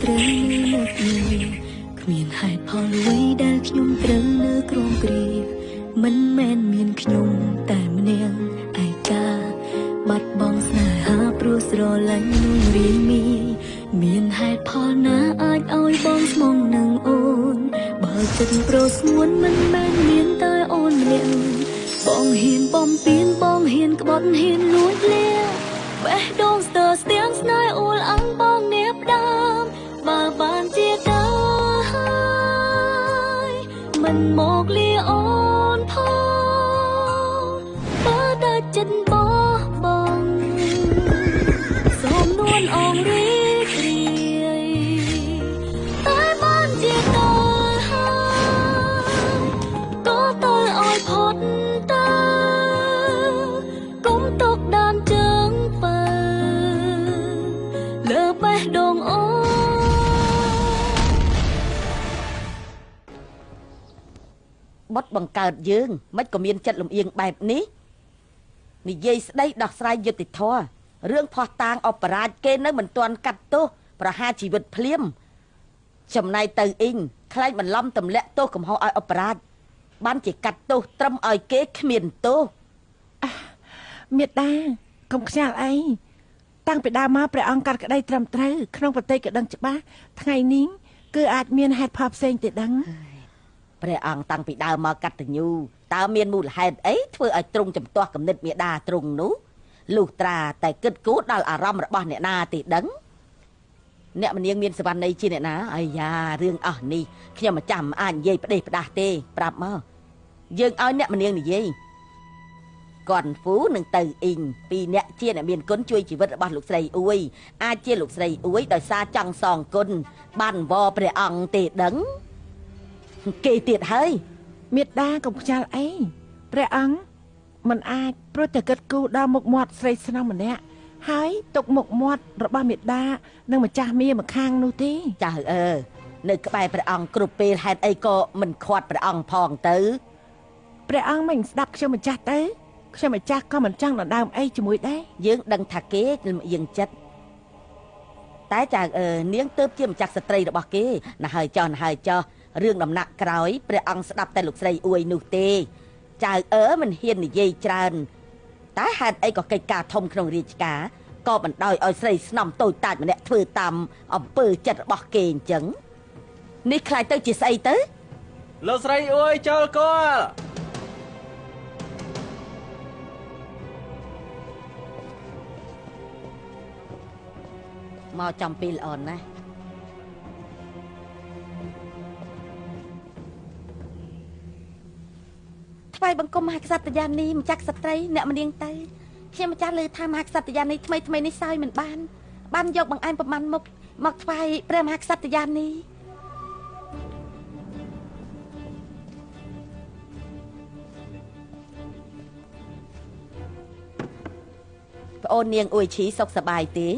ត្រូវនៅនេះគ្មានហេតុផលអ្វីដែលខ្ញុំត្រូវនៅក្រោមគ្រាមិនមែនមានខ្ញុំតែម្នាក់ឯកាបាត់បង់ស្នេហាព្រោះស្រឡាញ់នឹងរៀងមានហេតុផលណាអាចឲ្យបងស្មងនឹងអូនបើចិត្តប្រស្ងួនមិនមែនមានតែអូនម្នាក់បងហ៊ានបំពេញបងហ៊ានក្បត់ហ៊ានលួចលាបេះដូងស្ទើរស្ទាំងស្នេហ៍អួលអង្គបងនាផ្ដាំបើបានជាការហើយមិនមកលាអូនផងបើតែចិត្តបងសូមនួនអងរីករាយតែបានជាការហើយក៏ទៅឲ្យផុតទៅកុំទុកដានជើងបើលើបេះដូងអូបុតបង្កើតយើងមិនក៏មានចិត្តលំអៀងបែបនេះនិយាយស្ដីដោះស្រាយយុត្តិធម៌រឿងផោះតាងអបរាជគេនៅមិនទាន់កាត់ទោសប្រហារជីវិតភ្លាមចំណែកទៅអ៊ីងខ្លាចបន្លំទម្លាក់ទោសកំហុសឲ្យអបរាជបានជាកាត់ទោសត្រឹមឲ្យគេគ្មានទោសមេដាកុំខ្ញាល់អីតាំងពីដើមមកព្រះអង្គកាត់ក្តីត្រឹមត្រូវក្នុងប្រតិក៏ដឹងច្បាស់ថ្ងៃនេះគឺអាចមានហេតុផលផ្សេងទេដឹងព្រះអង្គតាំងពីដើមមកកតញ្ញូតើមានមូលហេតុអីធ្វើឲ្យទ្រង់ចំទាស់គំនិតមេដាទ្រង់នោះលុះត្រាតែគិតគូរដល់អារម្មណ៍របស់អ្នកណាទេដឹងអ្នកមនាងមានសវណ្ណីជាអ្នកណាអាយ៉ារឿងអស់នេះខ្ញុំម្ចាស់មិនអាចនិយាយផ្ដេសផ្ដាស់ទេប្រាប់មកយើងឲ្យអ្នកមនាងនិយាយកនហ្វូនឹងទៅអ៊ីងពីរអ្នកជាអ្នកមានគុណជួយជីវិតរបស់លោកស្រីអ៊ួយអាចជាលោកស្រីអ៊ួយដោយសារចង់សងគុណបានវរព្រះអង្គទេដឹងគេទៀតហើយមេដាកុំខ្ញាល់អីព្រះអង្គមិនអាចព្រោះតែគិតគូរដល់មុខមាត់ស្រីស្នំម្នាក់ហើយទុកមុខមាត់របស់មេដានិងម្ចាស់មាម្ខាងនោះទេចាស់នៅក្បែរព្រះអង្គគ្រប់ពេលហេតុអីក៏មិនខាត់ព្រះអង្គផងទៅព្រះអង្គមិនស្ដាប់ខ្ញុំម្ចាស់ទៅខ្ញុំម្ចាស់ក៏មិនចង់ដណ្ដើមអីជាមួយដែរយើងដឹងថាគេលំអៀងចិត្តតែចាស់នាងទើបជាម្ចាស់ស្ត្រីរបស់គេណាហើយចោះរឿងដំណាក់ក្រោយព្រះអង្គស្ដាប់តែលោកស្រីអ៊ួយនោះទេចៅមិនហ៊ាននិយាយច្រើនតែហេតុអីក៏កិច្ចការធំក្នុងរាជការក៏បណ្ដោយឲ្យស្រីស្នំតូចតាចម្នាក់ធ្វើតាមអំពើចិត្តរបស់គេអញ្ចឹងនេះខ្លាចទៅជាស្អីទៅលោកស្រីអ៊ួយចូលគល់មកចំពីល្អណាស់ថ្វាយបង្គំមហាក្សត្រយានីម្ចាស់ស្ត្រីអ្នកមនាងទៅខ្ញុំម្ចាស់លើថាមហាក្សត្រយានីថ្មីនេះសើយមិនបានយកបង្អែមប្រមាណមុខមកថ្វាយព្រះមហាក្សត្រយានីប្អូននាងអ៊ុយឈីសុខសប្បាយទេ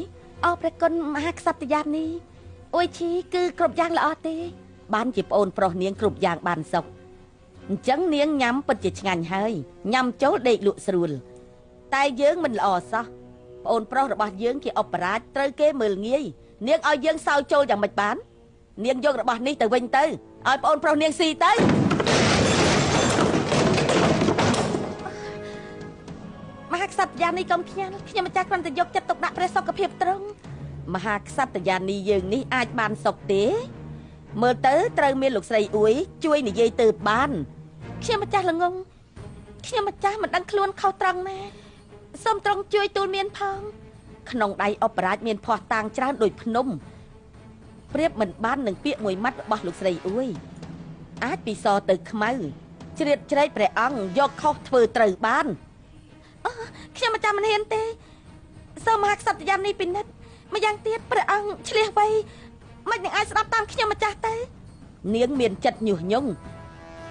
អរព្រះគុណមហាក្សត្រយានីអ៊ុយឈីគឺគ្រប់យ៉ាងល្អទេបានជាប្អូនប្រុសនាងគ្រប់យ៉ាងបានសុខអញ្ចឹងនាងញ៉ាំពិតជាឆ្ងាញ់ហើយញ៉ាំចូលដេកលក់ស្រួលតែយើងមិនល្អសោះប្អូនប្រុសរបស់យើងជាអបរាជត្រូវគេមើលងាយនាងឲ្យយើងសោយចូលយ៉ាងម៉េចបាននាងយករបស់នេះទៅវិញទៅឲ្យប្អូនប្រុសនាងស៊ីទៅមហាក្សត្រយានីកុំខ្ញាល់ខ្ញុំម្ចាស់គ្រាន់តែយកចិត្តទុកដាក់ព្រះសុខភាពត្រង់មហាក្សត្រយានីយើងនេះអាចបានសុខទេមើលទៅត្រូវមានលោកស្រីអ៊ួយជួយនិយាយទៅបានខ្ញុំម្ចាស់ល្ងងខ្ញុំម្ចាស់មិនដឹងខ្លួនខុសត្រង់ណាសូមត្រង់ជួយទូលមានផងក្នុងដៃអបរាជមានភ័ស្តុតាងច្រើនដូចភ្នំប្រៀបមិនបាននឹងពាក្យមួយម៉ាត់របស់លោកស្រីអ៊ួយអាចពីសទៅខ្មៅជ្រៀតជ្រែកព្រះអង្គយកខុសធ្វើត្រូវបានខ្ញុំម្ចាស់មិនហ៊ានទេសូមមហាក្សត្រយានីពិនិត្យម្យ៉ាងទៀតព្រះអង្គឆ្លៀសវៃមិននឹងអាចស្ដាប់តាមខ្ញុំម្ចាស់ទៅនាងមានចិត្តញុះញង់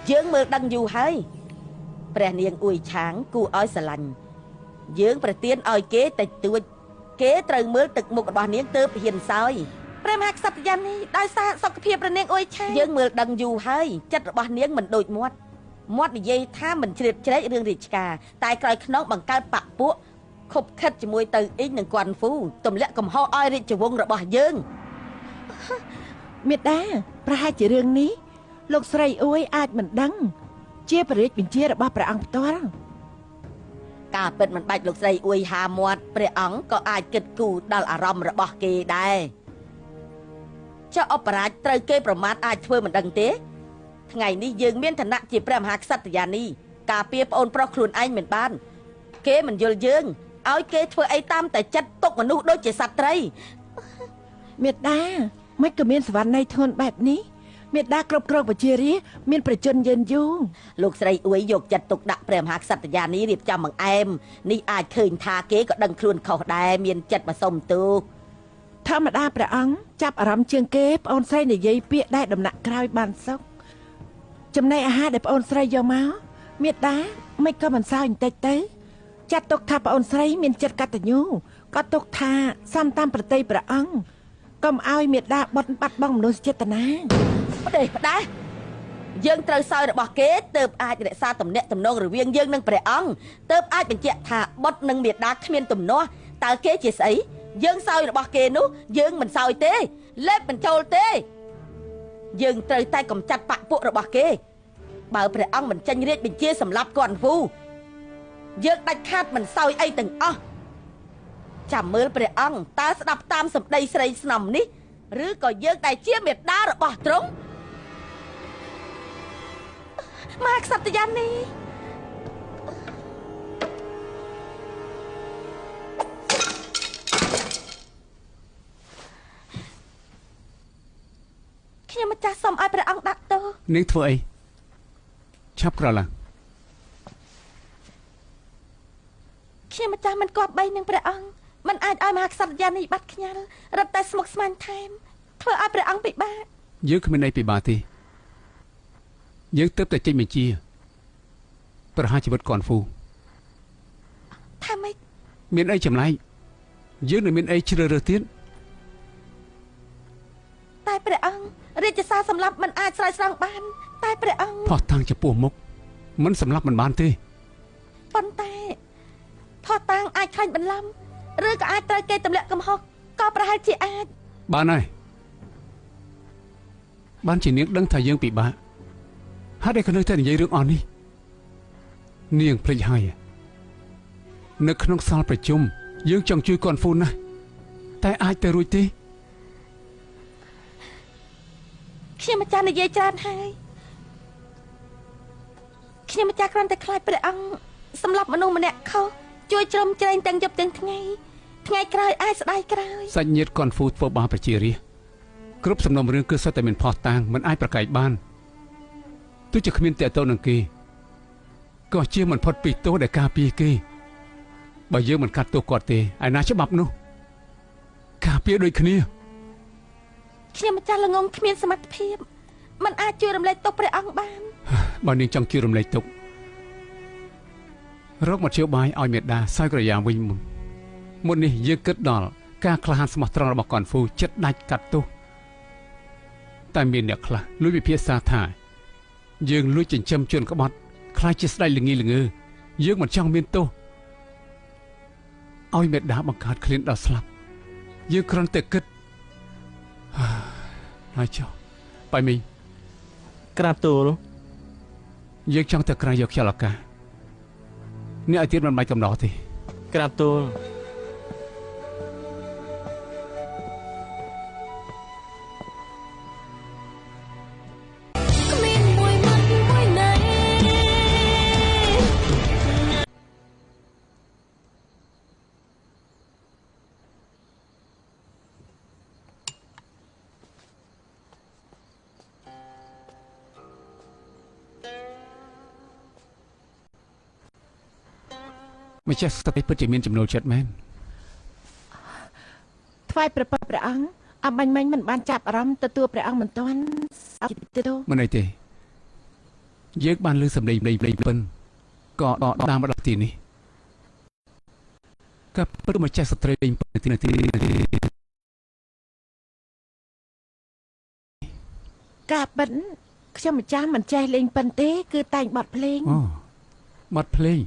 យើងមើលដឹងយូរហើយព្រះនាងអ៊ួយឆាងគួរឲ្យស្រឡាញ់យើងប្រទានឲ្យគេតិចតួចគេត្រូវមើលទឹកមុខរបស់នាងទើបហ៊ានសោយព្រះមហាក្សត្រយានីដោយសារសុខភាពព្រះនាងអ៊ុយឆាងយើងមើលដឹងយូរហើយចិត្តរបស់នាងមិនដូចមាត់និយាយថាមិនជ្រៀតជ្រែករឿងរាជការតែក្រោយខ្នងបង្កើតបពពួកខុបខិតជាមួយទៅអ៊ីងនិងគួនហ្វូទម្លាក់កំហុសឲ្យរាជវង្សរបស់យើង មេដាប្រហែលជារឿងនេះលោកស្រីអួយអាចមិនដឹងជាព្រះរាជបញ្ជារបស់ព្រះអង្គផ្ទាល់ ការពិតមិនបាច់លោកស្រីអួយហាមាត់ព្រះអង្គក៏អាចគិតគូរដល់អារម្មណ៍របស់គេដែរចុះអបរាជត្រូវគេប្រមាថអាចធ្វើមិនដឹងទេថ្ងៃនេះយើងមានឋានៈជាព្រះមហាក្សត្រយានីការពារប្អូនប្រុសខ្លួនឯងមិនបានគេមិនយល់យើងឲ្យគេធ្វើអីតាមតែចិត្តទុកមនុស្សដូចជាសត្វត្រី មេដាមិនក៏មានសវណ្ណនៃធនបែបនេះមេដាគ្រប់គ្រងប្រជារាស្ត្រមានប្រជជនយិនយូរ លោកស្រីអួយយកចិត្តទុកដាក់ព្រះមហាក្សត្រយានីរៀបចំបង្អែមនេះអាចឃើញថាគេក៏ដឹងខ្លួនខុសដែរមានចិត្តមកសុំទោស ធម្មតាព្រះអង្គចាប់អារម្មណ៍ជាងគេប្អូនស្រីនិយាយពាក្យដែលដំណាក់ក្រោយបានសុខចំណីអាហារដែលប្អូនស្រីយកមកមេដាមិនក៏មិនសើចបន្តិចទៅចាត់ទុកថាប្អូនស្រីមានចិត្តកតញ្ញូក៏ទុកថាសំតាមប្រតិព្រះអង្គកុំឲ្យមេដាបត់បាត់បង់មនុស្សចេតនា ផ្ដេសផ្ដាសយើងត្រូវសោយរបស់គេទើបអាចរក្សាទំនាក់ទំនងរវាងយើងនិងព្រះអង្គទើបអាចបញ្ជាក់ថាបុត្រនិងមាតាគ្មានទំនាស់តើគេជាស្អីយើងសោយរបស់គេនោះយើងមិនសោយទេលេបបញ្ចូលទេយើងត្រូវតែកំចាត់បពុរបស់គេបើព្រះអង្គមិនចេញរាជបញ្ជាសម្លាប់គាត់វូយើងដាច់ខាតមិនសោយអីទាំងអស់ចាំមើលព្រះអង្គតើស្ដាប់តាមសម្ដីស្រីស្នំនេះឬក៏យើងដែលជាមេដារបស់ទ្រង់មកក្សត្រយានីខ្ញុំម្ចាស់សូមឲ្យព្រះអង្គដាក់ទោស នាងធ្វើអីឆាប់ក្រឡា ខ្ញុំម្ចាស់មិនគប្បីនឹងព្រះអង្គមិនអាចឲ្យមហាក្សត្រយានីបាត់ខ្ញាល់រត់តែស្មុគស្មាញថែមធ្វើឲ្យព្រះអង្គពិបាក យើងគ្មានអីពិបាកទេយើងទើបតែចេញបញ្ជាប្រហារជីវិតកូនហ្វូ ថាម៉េច មានអីចម្លែកយើងនឹងមានអីជ្រើសរើសទៀត តែព្រះអង្គរាជសារសម្លាប់មិនអាចស្រោចស្រង់បានតែព្រះអង្គ ផោះតាំងចំពោះមុខមិនសម្លាប់មិនបានទេ ប៉ុន្តែផោះតាំងអាចខ្លាញ់បន្លំឬក៏អាចត្រូវគេទម្លាក់កំហុសក៏ប្រហែលជាអាច បានហើយបានជានាងដឹងថាយើងពិបាកហើយតែក៏នៅតែនិយាយរឿងអស់នេះនាងភ្លេចហើយនៅក្នុងសាលប្រជុំយើងចង់ជួយកូនហ្វូនណាស់តែអាចទៅរួចទេ ខ្ញុំម្ចាស់និយាយច្រើនហើយខ្ញុំម្ចាស់គ្រាន់តែខ្លាចព្រះអង្គសម្លាប់មនុស្សម្នាក់ខុសជួយជ្រោមជ្រែងទាំងយប់ទាំងថ្ងៃថ្ងៃក្រោយអាចស្ដាយក្រោយ សាច់ញាតិកូនហ្វូធ្វើបាបប្រជារាស្ត្រគ្រប់សំណុំរឿងគឺសុទ្ធតែមានផុសតាងមិនអាចប្រកែកបានទោះជាគ្មានតេតូននឹងគេក៏ជាមិនផុតពីទោសដែលការពារគេបើយើងមិនកាត់ទោសគាត់ទេឯណាច្បាប់នោះការពារដូចគ្នា ខ្ញុំម្ចាស់ល្ងងគ្មានសមត្ថភាពមិនអាចជួយរំលែកទុកព្រះអង្គបាន បើនាងចង់ជួយរំលែកទុក្ខរកមធ្យោបាយឲ្យមេដាសោយក្រយ៉ាវិញមុននេះយើងគិតដល់ការក្លាហានស្មោះត្រង់របស់កូនហ្វូចិត្តដាច់កាត់ទោសតែមានអ្នកខ្លះលួចវិភាសាថាយើងលួចចិញ្ចឹមជួនក្បត់ខ្លាចជាស្ដេចល្ងីល្ងើយើងមិនចង់មានទោសឲ្យមេដាបង្កើតឃ្លានដល់ស្លាប់យើងគ្រាន់តែគិតហើយចុះបាយមីង ក្រាបទូល យើងចង់ទៅក្រៅយកខ្យល់អាកាសអ្នកឲ្យទៀតមិនបាច់កំណត់ទេ ក្រាបទូល គ្មានមួយមុនមួយណែ ម្ចាស់ស្ត្រីពិតជាមានចំណូលចិត្តមែន ថ្វាយព្រះពុទ្ធព្រះអង្គអបាញ់មិញមិនបានចាប់អារម្មណ៍ទទួលព្រះអង្គមិនទាន់អត់ទេ មិនអីទេយើងបានលើសម្លេងពិនក៏ដកដាមមកដល់ទីនេះក៏ពិតម្ចាស់ស្ត្រីលេងពិនទី ការបិណ្ឌខ្ញុំម្ចាស់មិនចេះលេងពិនទេគឺតែងបត់ភ្លេង អូបាត់ភ្លេង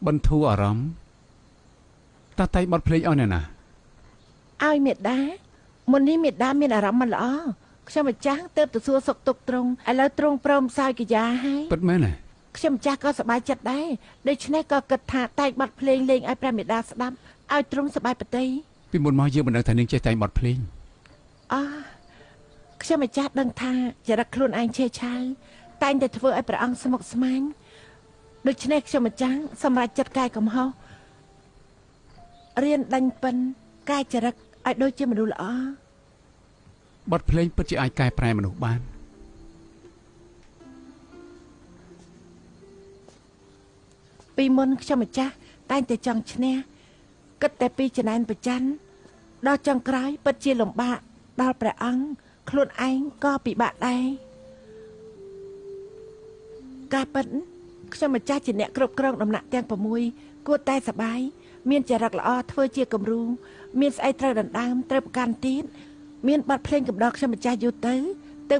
បន្ធូរអារម្មណ៍តាតែបាត់ភ្លេងអស់អ្នកណា ឲ្យមេដាមុននេះមេដាមានអារម្មណ៍មិនល្អខ្ញុំម្ចាស់ទៅសួរសុខទុក្ខទ្រង់ឥឡូវទ្រង់ព្រមសោយកាយាហើយ ពិតមែនទេ ខ្ញុំម្ចាស់ក៏សប្បាយចិត្តដែរដូច្នេះក៏គិតថាតែងបទភ្លេងលេងឲ្យព្រះមេដាស្ដាប់ឲ្យទ្រង់សប្បាយប្រតិពីមុនមកយើងមិនដឹងថានាងចេះតែងបទភ្លេង ខ្ញុំម្ចាស់ដឹងថាចរិតខ្លួនឯងឆេះឆាវតែងតែធ្វើឲ្យព្រះអង្គស្មុគស្មាញដូច្នេះខ្ញុំម្ចាស់សម្រេចចិត្តកែកំហុសរៀនដេញពិនកែចរិតឲ្យដូចជាមនុស្សល្អ បទភ្លេងពិតជាអាចកែប្រែមនុស្សបាន ពីមុនខ្ញុំម្ចាស់តែងតែចង់ឈ្នះគិតតែពីចំណែនប្រច័ណ្ឌដល់ចុងក្រោយពិតជាលំបាកដល់ព្រះអង្គខ្លួនឯងក៏ពិបាកដែរការពិតខ្ញុំម្ចាស់ជាអ្នកគ្រប់គ្រងដំណាក់ទាំង6គួរតែសប្បាយមានចរិតល្អធ្វើជាគំរូមានស្អីត្រូវដណ្ដើមត្រូវប្រកាន់ទៀតមានបទភ្លេងកំដរខ្ញុំម្ចាស់យូរទៅ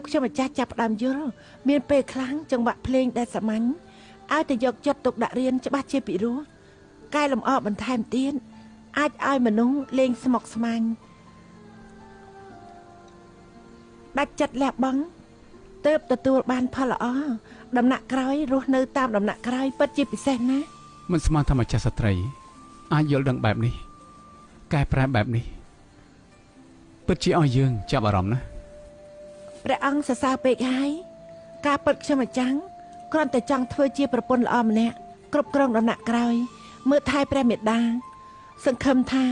ខ្ញុំម្ចាស់ចាប់ផ្ដើមយល់មានពេលខ្លាំងចង្វាក់ភ្លេងដែលសាមញ្ញឲ្យតែយកចិត្តទុកដាក់រៀនច្បាស់ជាពិរោះកែលម្អបន្ថែមទៀតអាចឲ្យមនុស្សលេងស្មុគស្មាញដាច់ចិត្តលះបង់ទើបទទួលបានផលល្អដំណាក់ក្រោយរស់នៅតាមដំណាក់ក្រោយពិតជាពិសេសណាស់ មិនស្មានថាម្ចាស់ស្ត្រីអាចយល់ដឹងបែបនេះកែប្រែបែបនេះពិតជាឲ្យយើងចាប់អារម្មណ៍ណា ព្រះអង្គសរសើរពេកហើយការពិតខ្ញុំម្ចាស់គ្រាន់តែចង់ធ្វើជាប្រពន្ធល្អម្នាក់គ្រប់គ្រងដំណាក់ក្រោយមើលថែព្រះមេដាសង្ឃឹមថា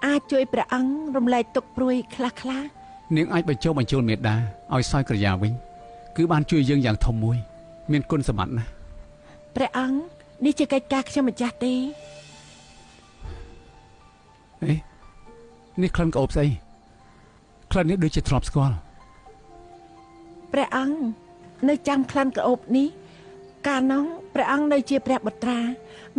អាចជួយព្រះអង្គរំលែកទុក្ខព្រួយខ្លះៗ នាងអាចបញ្ជូនមេដាឲ្យសោយក្រយាវិញគឺបានជួយយើងយ៉ាងធំមួយមានគុណសម្បត្តិណាស់ ព្រះអង្គនេះជាកិច្ចការខ្ញុំម្ចាស់ទេ នេះក្លិនក្អូបស្អីក្លិននេះដូចជាធ្លាប់ស្គាល់ ព្រះអង្គនៅចាំក្លិនក្អូបនេះកាលនោះព្រះអង្គនៅជាព្រះបុត្រា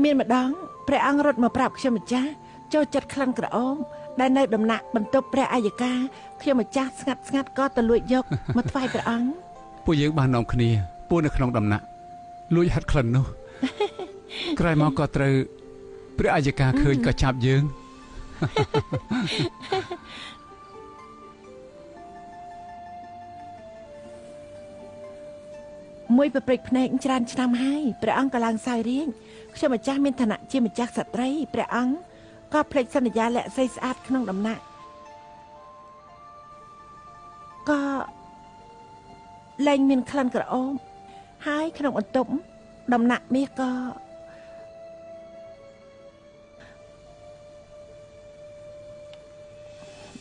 មានម្ដងព្រះអង្គរត់មកប្រាប់ខ្ញុំម្ចាស់ចូលចិត្តក្លិនក្រអូបដែលនៅដំណាក់បន្ទប់ព្រះអាយកាខ្ញុំម្ចាស់ស្ងាត់ក៏ទៅលួចយកមកថ្វាយព្រះអង្គ ពួកយើងបាននាំគ្នាពួននៅក្នុងដំណាក់លួចហាត់ក្លិននោះ ក្រោយមកក៏ត្រូវព្រះអាយកាឃើញក៏ចាប់យើង មួយប្រព្រឹត្តភ្នែកច្រើនឆ្នាំហើយព្រះអង្គក៏ឡើងសោយរាជ្យខ្ញុំម្ចាស់មានឋានៈជាម្ចាស់ស្ត្រីព្រះអង្គក៏ភ្លេចសន្យាលាក់សីស្អាតក្នុងដំណាក់ក៏លែងមានក្លិនក្រអូបហើយក្នុងបន្ទប់ដំណាក់មាសក៏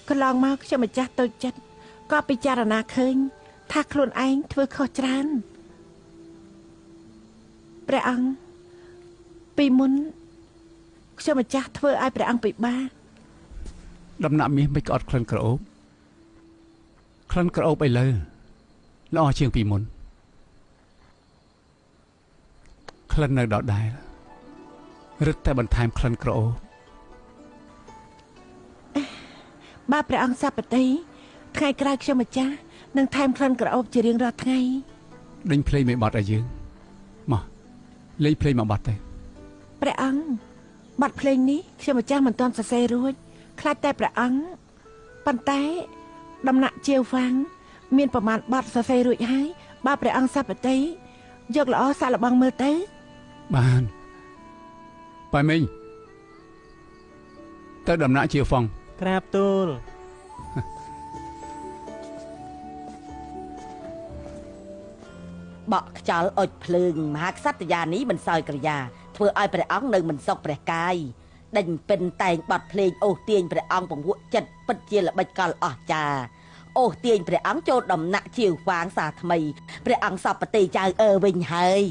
កន្លងមកខ្ញុំម្ចាស់តូចចិត្តក៏ពិចារណាឃើញថាខ្លួនឯងធ្វើខុសច្រើនព្រះអង្គពីមុនខ្ញុំម្ចាស់ធ្វើឲ្យព្រះអង្គពិបាក ដំណាក់មាសមិនក៏អត់ក្លិនក្រអូបក្លិនក្រអូបឥឡូវល្អជាងពីមុនក្លិននៅដដែលរឹតតែបន្ថែមក្លិនក្រអូប បើព្រះអង្គសពតិថ្ងៃក្រោយខ្ញុំម្ចាស់នឹងថែមក្លិនក្រអូបជារៀងរាល់ថ្ងៃ ដេញភ្លេងមួយបទឲ្យយើងមកលេងភ្លេងមួយបទទៅ ព្រះអង្គបទភ្លេងនេះខ្ញុំម្ចាស់មិនទាន់សរសេររួចខ្លាចតែព្រះអង្គប៉ុន្តែដំណាក់ជាវហ្វាំងមានប្រមាណបទសរសេររួចហើយបើព្រះអង្គសពតិយកល្អសាក់លបងមើលទៅ បានប៉ៃមីងទៅដំណាក់ជាវហ្វាំង ក្រាបទូល បក់ខ្យល់អុចភ្លើងមហាក្សត្រយានីមិនសោយក្រយាធ្វើឲ្យព្រះអង្គនៅមិនសុខព្រះកាយដេញពិនតែងបត់ភ្លេងអូសទាញព្រះអង្គពង្រួមចិត្តពិតជាល្បិចកលអស្ចារ្យអូសទាញព្រះអង្គចូលដំណាក់ជាវហ្វាងសាថ្មីព្រះអង្គសពតិចៅវិញហើយ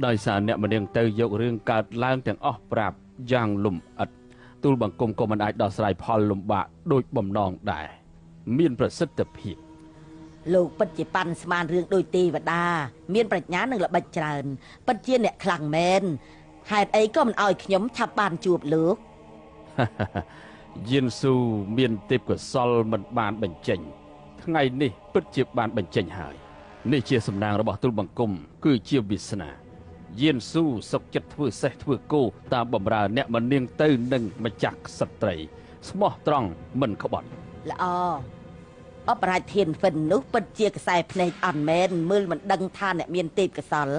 ដោយសារអ្នកម្នាក់ទៅយករឿងកើតឡើងទាំងអស់ប្រាប់យ៉ាងលំអិតទូលបង្គំក៏មិនអាចដោះស្រាយផលលំបាកដូចបំណងដែរមានប្រសិទ្ធភាព លោកពិតជាប៉ាន់ស្មានរឿងដូចទេវតាមានប្រាជ្ញានិងល្បិចច្រើនពិតជាអ្នកខ្លាំងមែនហេតុអីក៏មិនអោយខ្ញុំឆាប់បានជួបលោក យិនស៊ូមានទេពកោសលមិនបានបញ្ចេញថ្ងៃនេះពិតជាបានបញ្ចេញហើយនេះជាសំណាងរបស់ទូលបង្គំគឺជាវាសនា យានស៊ូសុកចិត្តធ្វើសេះធ្វើគោតាមបំរើអ្នកមនាងទៅនឹងម្ចាស់ស្ត្រីស្មោះត្រង់មិនក្បត់ ល្អអបរាជធានហ្វិននោះពិតជាខ្សែភ្នែកអត់មែនមើលមិនដឹងថាអ្នកមានទេពកោសល្យ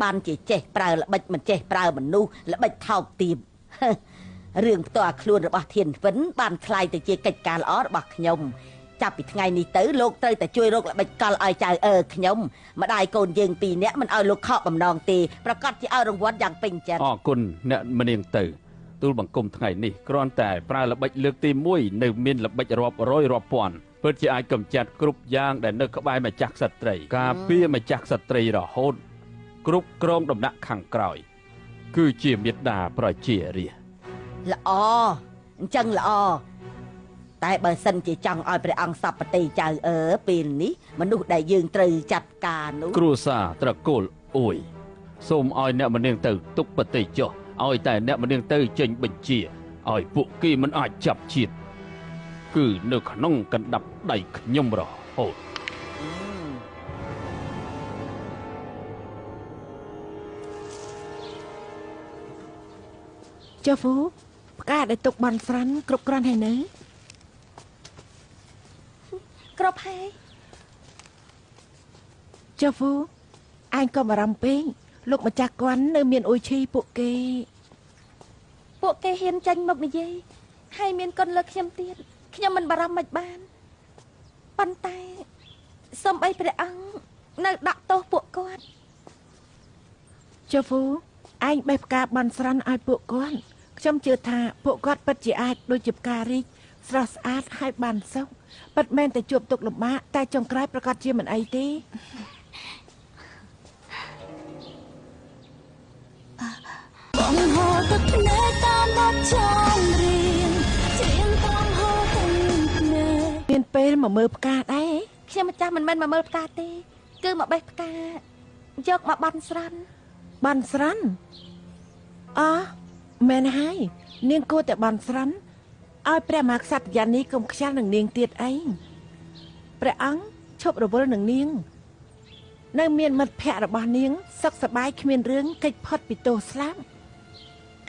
បានជាចេះប្រើល្បិចមិនចេះប្រើមនុស្សល្បិចថោកទាប រឿងផ្ទាល់ខ្លួនរបស់ធានហ្វិនបានคล้ายទៅជាកិច្ចការល្អរបស់ខ្ញុំចាប់ពីថ្ងៃនេះទៅលោកត្រូវតែជួយរកល្បិចកលឲ្យចៅខ្ញុំម្ដាយកូនយើងពីរនាក់មិនឲ្យលោកខកបំណងទេប្រកាសជាឲ្យរង្វាន់យ៉ាងពេញចិត្ត អរគុណអ្នកមនាងទៅទូលបង្គំថ្ងៃនេះគ្រាន់តែប្រើល្បិចលើកទី1នៅមានល្បិចរាប់រយរាប់ពាន់ពិតជាអាចកម្ចាត់គ្រប់យ៉ាងដែលនៅក្បែរម្ចាស់ក្សត្រីការពារម្ចាស់ក្សត្រីរហូតគ្រប់គ្រងដំណាក់ខាងក្រោយគឺជាមេត្តាប្រជារាស្ត្រ ល្អអញ្ចឹងល្អតែបើសិនជាចង់ឲ្យព្រះអង្គសពតិចៅពេលនេះមនុស្សដែលយើងត្រូវចាត់ការនោះ គ្រួសារត្រកូលអួយសូមឲ្យអ្នកមនាងទៅទុកបតិចុះឲ្យតែអ្នកមនាងទៅចេញបញ្ជាឲ្យពួកគេមិនអាចចាប់ជាតិគឺនៅក្នុងកណ្ដាប់ដៃខ្ញុំរហូត ចុះហ្វូផ្កាដែលទុកបន់ស្រាន់គ្រប់គ្រាន់ហើយនៅ គ្រប់ហើយ ចុះហ្វូអញក៏បារម្ភពេកលោកម្ចាស់គាត់នៅមានអ៊ុយឈីពួកគេ ហ៊ានចាញ់មកនិយាយហើយមានកូនលើខ្ញុំទៀតខ្ញុំមិនបារម្ភមិនបានប៉ុន្តែសូមអីព្រះអង្គនៅដាក់ទោសពួកគាត់ ចុះហ្វូអញបេះផ្កាបន់ស្រាន់ឲ្យពួកគាត់ខ្ញុំជឿថាពួកគាត់ពិតជាអាចដូចជាផ្ការីកស្រស់ស្អាតហើយបានសុខពិតមែនតែជួបទុក្ខលំបាកតែចុងក្រោយប្រកាសជាមិនអីទេ បងហូរទឹកភ្នែកតាមបទចំរៀងច្រៀងតាមហូរទឹកភ្នែក មានពេលមកមើលផ្កាដែរ ខ្ញុំម្ចាស់មិនមែនមកមើលផ្កាទេគឺមកបេះផ្កាយកមកបន់ស្រាន់ បន់ស្រាន់អោះមែនហើយនាងគួរតែបន់ស្រាន់ឲ្យព្រះមហាក្សត្រយ៉ានីកុំខ្ជិលនឹងនាងទៀតអីព្រះអង្គឈប់រវល់នឹងនាងនៅមានមិត្តភ័ក្តិរបស់នាងសុខសប្បាយគ្មានរឿងកិច្ចផុតពីទោសស្លាប់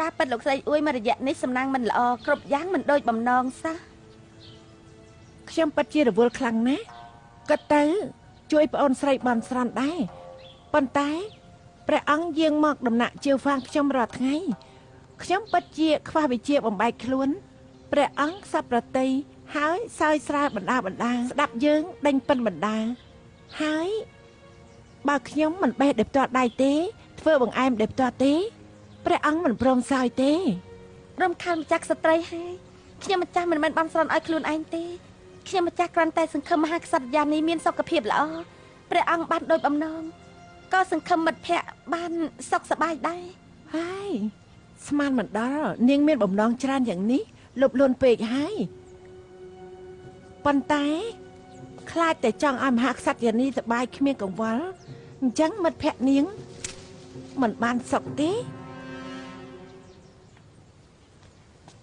ការពិតលោកស្រីអួយមករយៈនេះសំណាងមិនល្អគ្រប់យ៉ាងមិនដូចបំណងសោះ ខ្ញុំពិតជារវល់ខ្លាំងណាស់ក៏ទៅជួយប្អូនស្រីបន់ស្រន់ដែរប៉ុន្តែព្រះអង្គយាងមកដំណាក់ជាវហ្វាងខ្ញុំរាល់ថ្ងៃខ្ញុំពិតជាខ្វះវិជ្ជាបំបែកខ្លួនព្រះអង្គសប្ប្រតិហើយសោយស្រាលបណ្ដាស្ដាប់យើងដេញពិនបណ្ដាហើយបើខ្ញុំមិនបេះដោយផ្ទាល់ដៃទេធ្វើបង្អែមដោយផ្ទាល់ទេព្រះអង្គមិនព្រមសោយទេ រំខានម្ចាស់ស្ត្រីហើយខ្ញុំម្ចាស់មិនមែនបន់ស្រន់ឲ្យខ្លួនឯងទេខ្ញុំម្ចាស់គ្រាន់តែសង្ឃឹមមហាក្សត្រយ៉ានីមានសុខភាពល្អព្រះអង្គបានដូចបំណងក៏សង្ឃឹមមិត្តភ័ក្តិបានសុខសប្បាយដែរ ហើយស្មានមិនដល់នាងមានបំណងច្រើនយ៉ាងនេះលុបលួនពេកហើយប៉ុន្តែខ្លាចតែចង់ឲ្យមហាក្សត្រយានីសប្បាយគ្មានកង្វល់អញ្ចឹងមិត្តភ័ក្តិនាងមិនបានសុខទេ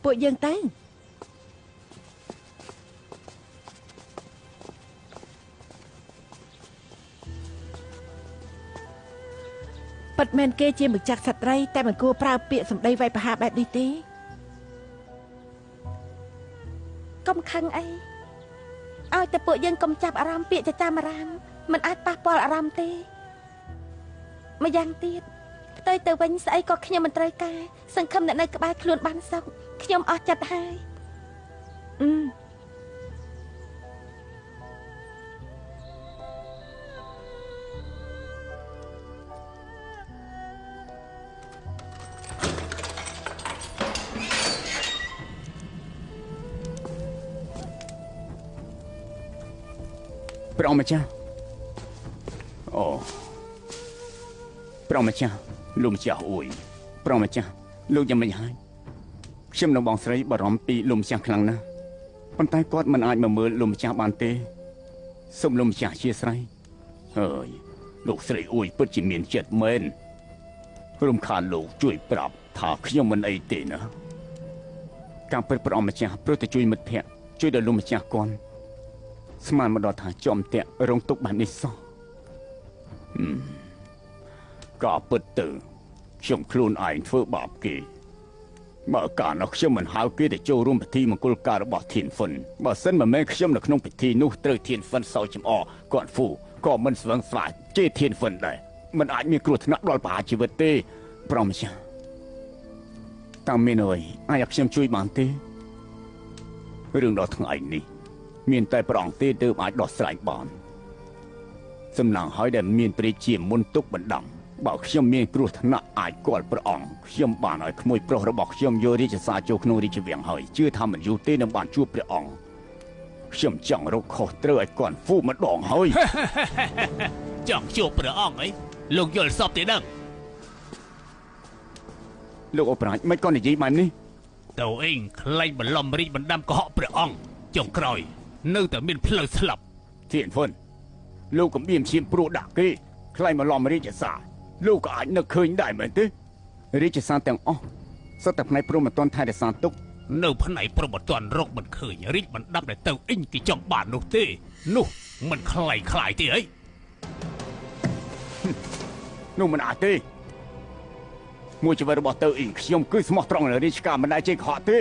ពួកយើងទៅពិតមែនគេជាម្ចាស់ស្ត្រីតែមិនគួរប្រើពាក្យសម្ដីវាយប្រហារបែបនេះទេ កុំខឹងអីឲ្យតែពួកយើងកុំចាប់អារម្មណ៍ពាក្យចចាមអារាមមិនអាចប៉ះពាល់អារម្មណ៍ទេម្យ៉ាងទៀតផ្ទុយទៅវិញស្អីក៏ខ្ញុំមិនត្រូវការសង្ឃឹមអ្នកនៅក្បែរខ្លួនបានសុខខ្ញុំអស់ចិត្តហើយ ព្រះអង្គម្ចាស់អូព្រះអង្គម្ចាស់លោកម្ចាស់អួយព្រះអង្គម្ចាស់លោកយ៉ាងម៉េចហើយខ្ញុំនិងបងស្រីបារម្ភពីលោកម្ចាស់ខ្លាំងណាស់ប៉ុន្តែគាត់មិនអាចមកមើលលោកម្ចាស់បានទេសូមលោកម្ចាស់អធ្យាស្រ័យហើយលោកស្រីអួយពិតជាមានចិត្តមែនរំខានលោកជួយប្រាប់ថាខ្ញុំមិនអីទេណាការពិតព្រះអង្គម្ចាស់ព្រោះតែជួយមិត្តភក្តិជួយដល់លោកម្ចាស់គាត់ស្មានមកដល់ថាចំតាក់រងទុកបែបនេះសោះក៏ពិតទៅ ខ្ញុំខ្លួនឯងធ្វើបាបគេបើកាលនោះខ្ញុំមិនហៅគេទៅចូលរួមពិធីមង្គលការរបស់ធានហ្វិនបើសិនមិនមែនខ្ញុំនៅក្នុងពិធីនោះត្រូវធានហ្វិនសោយចំអគាត់ហ្វូក៏មិនស្វឹងស្វាយជេរធានហ្វិនដែរមិនអាចមានគ្រោះថ្នាក់ដល់ប្រហារជីវិតទេប្រមចាស់តាមមានអើយអាចខ្ញុំជួយបានទេរឿងដល់ថ្ងៃនេះមានតែព្រះអង្គទេទើបអាចដោះស្រាយបានសំឡងហើយដែលមានព្រះជាមុនទុកបណ្ដំបើខ្ញុំមានគ្រោះថ្នាក់អាចគាល់ព្រះអង្គខ្ញុំបានឲ្យក្មួយប្រុសរបស់ខ្ញុំយករាជសារចូលក្នុងរាជវាំងហើយជឿថាមិនយូរទេនឹងបានជួបព្រះអង្គខ្ញុំចង់រកខុសត្រូវឲ្យគាត់ហ្វូម្ដងហើយចង់ជួបព្រះអង្គអីលោកយល់សពទេដឹងលោកអប្រាជ្ញមិនក៏និយាយបែបនេះទៅអេងខ្លែងបន្លំរីកបណ្ដាំកុហកព្រះអង្គចុងក្រោយនៅតែមានផ្លូវស្លាប់ធានហ្វិនលោកកំបៀមឈាមព្រោះដាក់គេខ្លែងបន្លំរាជសារលោកក៏អាចនឹកឃើញដែរមែនទេរាជសារទាំងអស់សុទ្ធតែផ្នែកព្រមមិនទាន់ថែរក្សាទុកនៅផ្នែកព្រមមិនទាន់រកមិនឃើញរីកបណ្ដាំដែលទៅអេងគេចង់បាននោះទេនោះមិនខ្លាយទេអីនោះមិនអាចទេមួយជីវិតរបស់ទៅអ៊ីងខ្ញុំគឺស្មោះត្រង់នៅរាជការមិនដែលចេះកុហកទេ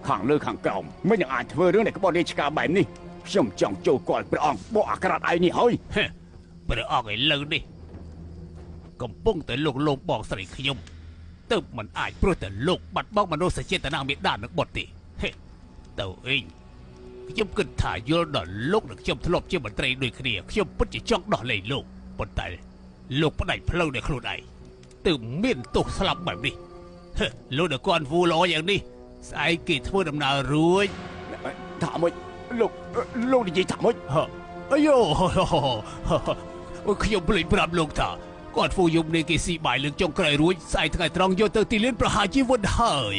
ខាងលើខាងក្រោមមិននឹងអាចធ្វើរឿងដែលក្បត់រាជការបែបនេះខ្ញុំចង់ចូលគាល់ព្រះអង្គបកអាក្រាតឯនេះហើយព្រះអង្គឥឡូវនេះកំពុងតែលោកបងស្រីខ្ញុំទៅមិនអាចព្រោះតែលោកបាត់បង់មនោសញ្ចេតនាមេដានឹងបុតទេហេទៅអីខ្ញុំគិតថាយល់ដល់លោកនិងខ្ញុំធ្លាប់ជាមន្ត្រីដូចគ្នាខ្ញុំពិតជាចង់ដោះលែងលោកប៉ុន្តែលោកផ្ដាច់ផ្លូវដោយខ្លួនឯងទើបមានទោសស្លាប់បែបនេះលោកដល់គាត់វូល្អយ៉ាងនេះស្អែកគេធ្វើដំណើររួចថាម៉េចលោកនិយាយថាម៉េចអាយ៉ូខ្ញុំភ្លេចប្រាប់លោកថាគាត់ធ្វើយប់នេះគេស៊ីបាយលើកចុងក្រោយរួចស្អែកថ្ងៃត្រង់យកទៅទីលានប្រហារជីវិតហើយ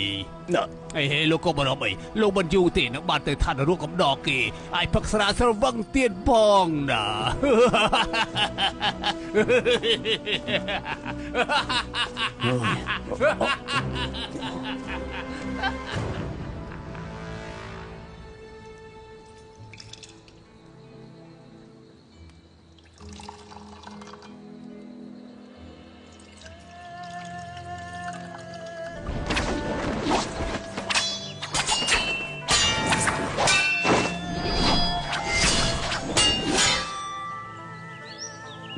ហេលោកក៏បារម្ភអីលោកមិនយូរទេនឹងបានទៅឋាននរកកំដរគេអាចផឹកស្រាស្រវឹងទៀតផងណា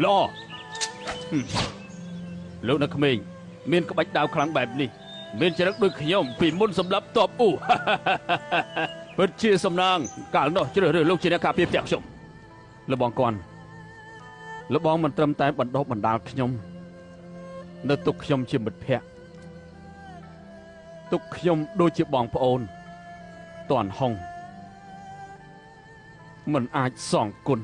ល្អលោកនៅក្មេងមានក្បាច់ដាវខ្លាំងបែបនេះមានចរិតដូចខ្ញុំពីមុនសម្រាប់តបអ៊ូពិតជាសំណាងកាលនោះជ្រើសរើសលោកជាអ្នកការពារផ្ទះខ្ញុំលបងគាត់លបងមិនត្រឹមតែបណ្ដុះបណ្ដាលខ្ញុំនៅទុកខ្ញុំជាមិត្តភក្តិទុកខ្ញុំដូចជាបងប្អូនតនហុងមិនអាចសងគុណ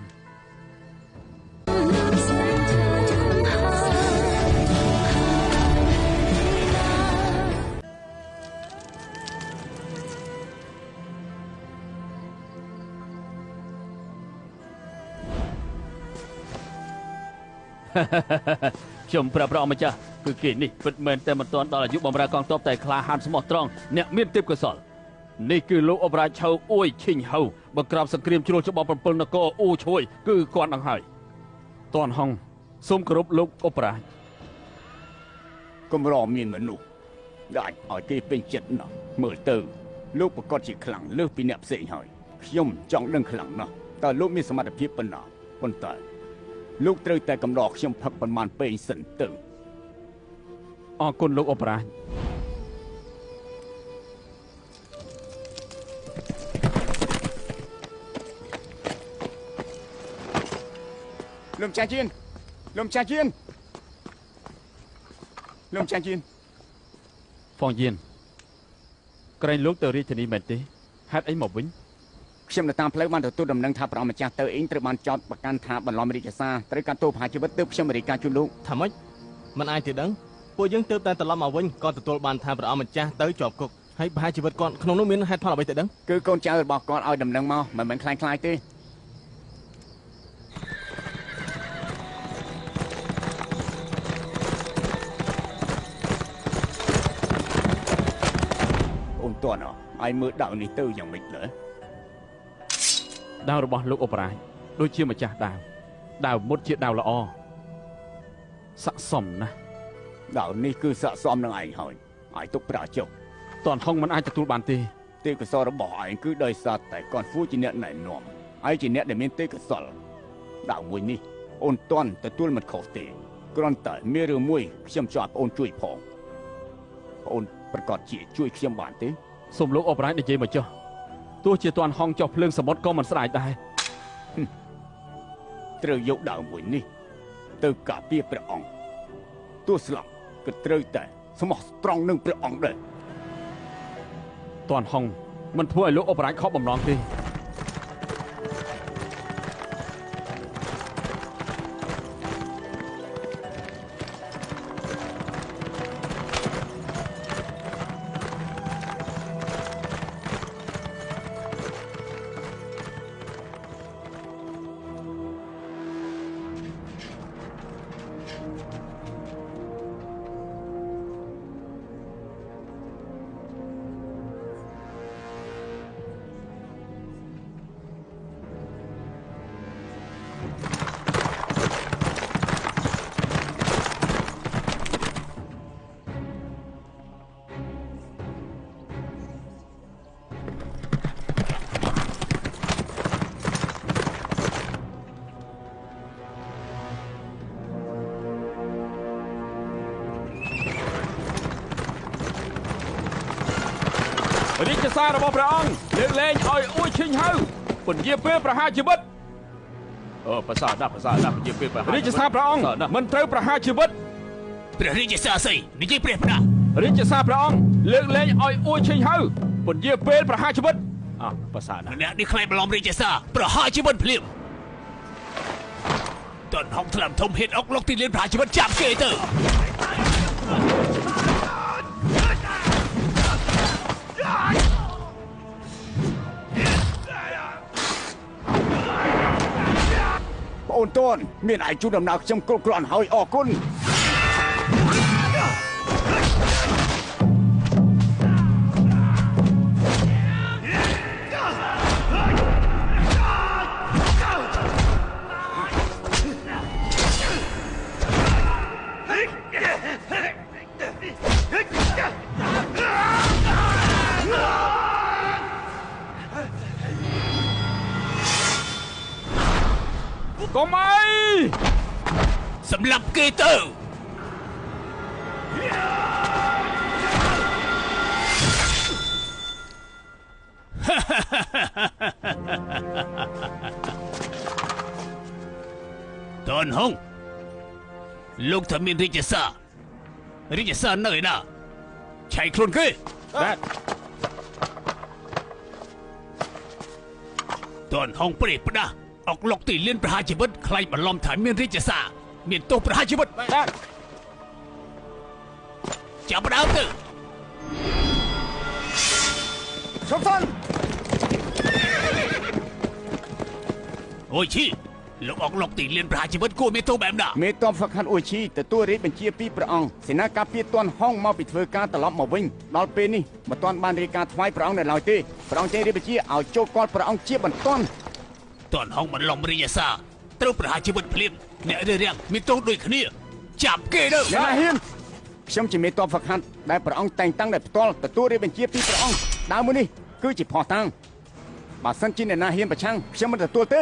ខ្ញុំប្រាប់ព្រះអង្គម្ចាស់គឺគេនេះពិតមែនតែមិនទាន់ដល់អាយុបម្រើកងទ័ពតែក្លាហានស្មោះត្រង់អ្នកមានទេពកោសល្យនេះគឺលោកអបរាជឆៅអួយឈិញហៅបង្ក្រាបសង្គ្រាមជ្រុលច្បល់7នគរអ៊ូឈួយគឺគាត់នឹងហើយតនហុងសូមគោរពលោកអបរាជកម្រមានមនុស្សដែលឲ្យគេពេញចិត្តណាស់មើលទៅលោកប្រកាសជាខ្លាំងលើសពីអ្នកផ្សេងហើយខ្ញុំចង់ដឹងខ្លាំងណាស់តើលោកមានសមត្ថភាពប៉ុណ្ណាប៉ុន្តែលោកត្រូវតែកំដរខ្ញុំផឹកប៉ុន្មានពេងសិនទៅអរគុណលោកអបរាជលោកចាជៀនលោកចាជៀនលោកចាជៀនហ្វងយៀនក្រែងលោកទៅរាជធានីមែនទេហេតុអីមកវិញខ្ញុំនៅតាមផ្លូវបានទទួលដំណឹងថាព្រះម្ចាស់ទៅអ៊ីងត្រូវបានចោទប្រកាន់ថាបន្លំរាជសារត្រូវការទោសប្រហារជីវិតទើបខ្ញុំរាយការណ៍ជូនលោកថាម៉េចមិនអាចទេដឹងពួកយើងទើបតែត្រឡប់មកវិញក៏ទទួលបានថាព្រះម្ចាស់ទៅជាប់គុកហើយប្រហារជីវិតគាត់ក្នុងនោះមានហេតុផលអ្វីទៅដឹងគឺកូនចៅរបស់គាត់ឲ្យដំណឹងមកមិនមែនខ្លាំងទេអូនតន់ឲ្យមើលដៅនេះទៅយ៉ាងម៉េចលើដាវរបស់លោកអបរាជដូចជាម្ចាស់ដាវមុតជាដាវល្អស័ក្តិសមណាស់ ដល់នេះគឺស័ក្តិសមនឹងឯងហើយឲ្យទុកប្រាជុក តនហុងមិនអាចទទួលបានទេ ទេពកោសលរបស់ឯងគឺដោយសារតែគាត់ហ្វូជាអ្នកណែនាំឯងជាអ្នកដែលមានទេពកោសលដល់មួយនេះអូនតន់ទទួលមិនខុសទេគ្រាន់តែមានរឿងមួយខ្ញុំចង់អូនជួយផងអូនប្រកាសជាជួយខ្ញុំបានទេ សូមលោកអបរាជនិយាយមកចុះទោះជាតនហុងចុះភ្លើងសមុទ្រក៏មិនស្ដាយដែរ ត្រូវយកដើមមួយនេះទៅការពារព្រះអង្គទោះស្លាប់ក៏ត្រូវតែស្មោះត្រង់នឹងព្រះអង្គដែរ តនហុងមិនធ្វើឲ្យលោកអបរាជខកបំណងទេ រាជសាររបស់ព្រះអង្គលើកលែងឲ្យអួយឈិញហៅពន្យាពេលប្រហារជីវិតភាសាដាប់ពន្យាពេលប្រហាររាជសារព្រះអង្គមិនត្រូវប្រហារជីវិតព្រះរាជសារស្អីនិយាយព្រះផ្ដារាជសារព្រះអង្គលើកលែងឲ្យអួយឈិញហៅពន្យាពេលប្រហារជីវិតភាសាណាអ្នកនេះខ្លាចបន្លំរាជសារប្រហារជីវិតភ្លាមតនហុងថ្លំធំហ៊ានអុកលុកទីលានប្រហារជីវិតចាប់គេទៅ អូនតន់មានឯជួនដំណើរខ្ញុំគ្រប់គ្រាន់ហើយអរគុណ កុំអីសម្លាប់គេទៅតនហុងលោកថាមានរាជសារនៅឯណាឆៃខ្លួនគេតនហុងព្រៃផ្ដាស់ អុកលុកទីលានប្រហារជីវិតខ្លាចបន្លំថាមានរាជសារមានទោសប្រហារជីវិតចាប់ដើមទៅឈប់សិនអូយឈីលោកអុកលុកទីលានប្រហារជីវិតគួរមានទោសបែបណាមេតបហ្វឹកហាត់អូយឈីទទួលរាជបញ្ជាពីព្រះអង្គសេនាការពារតនហុងមកពីធ្វើការត្រឡប់មកវិញដល់ពេលនេះមិនទាន់បានរាយការណ៍ថ្វាយព្រះអង្គនៅឡើយទេព្រះអង្គចេញរាជបញ្ជាឲ្យចូលគាល់ព្រះអង្គជាបន្ទាន់ តនហុងបន្លំរាជសារត្រូវប្រហារជីវិតភ្លាមអ្នករាំងមានទោសដូចគ្នាចាប់គេទៅអ្នកហ៊ានខ្ញុំជាមេតបហ្វឹកហាត់ដែលព្រះអង្គតែងតាំងដោយផ្ទាល់ទទួលរាជបញ្ជាពីព្រះអង្គដើមមួយនេះគឺជាផោះតាំងបើសិនជាអ្នកណាហ៊ានប្រឆាំងខ្ញុំមិនទទួលទេ